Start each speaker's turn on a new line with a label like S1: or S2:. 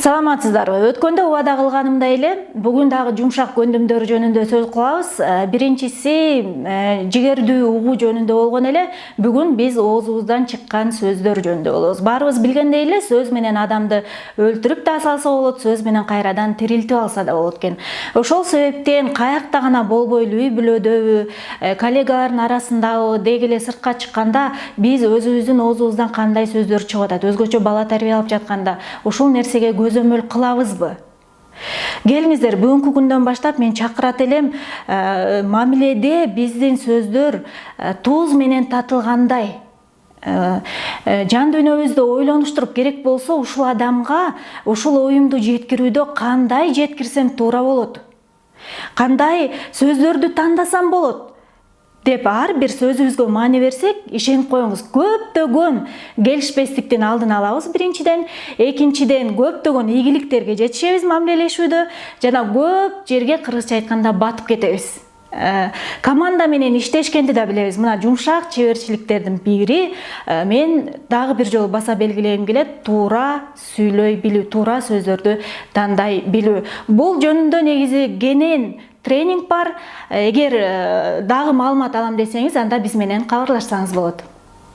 S1: Саламатсыздарбы? Өткөндө убада кылганымдай эле бүгүн дагы жумшак көндүмдөр жөнүндө сөз кылабыз. Биринчиси жигердүү угуу жөнүндө болгон эле, бүгүн биз оозубуздан чыккан сөздөр жөнүндө болобуз. Баарыбыз билгендей эле сөз менен адамды өлтүрүп да салса болот, сөз менен кайрадан тирилтип алса да болот экен. Ошол себептен каякта гана болбойлу, үй бүлөдөбү, коллегалардын арасындабы, деги эле сыртка чыкканда биз өзүбүздүн оозубуздан кандай сөздөр чыгып атат, өзгөчө бала тарбиялап жатканда ушул нерсеге көзөмөл кылабызбы? Келиңиздер, бүгүнкү күндөн баштап мен чакырат элем, мамиледе биздин сөздөр туз менен татылгандай, жан дүйнөбүздү ойлонуштуруп, керек болсо ушул адамга ушул оюмду жеткирүүдө кандай жеткирсем туура болот, кандай сөздөрдү тандасам болот деп ар бир сөзүбүзгө маани берсек, ишенип коюңуз, көптөгөн келишпестиктин алдын алабыз биринчиден, экинчиден көптөгөн ийгиликтерге жетишебиз мамилелешүүдө жана көп жерге кыргызча айтканда батып кетебиз. Команда менен иштешкенди да билебиз. Мына жумшак чеберчиликтердин бири, мен дагы бир жолу баса белгилегим келет, туура сүйлөй билүү, туура сөздөрдү тандай билүү. Бул жөнүндө негизи кенен тренинг бар. Эгер дагы маалымат алам десеңиз, анда биз менен кабарлашсаңыз болот.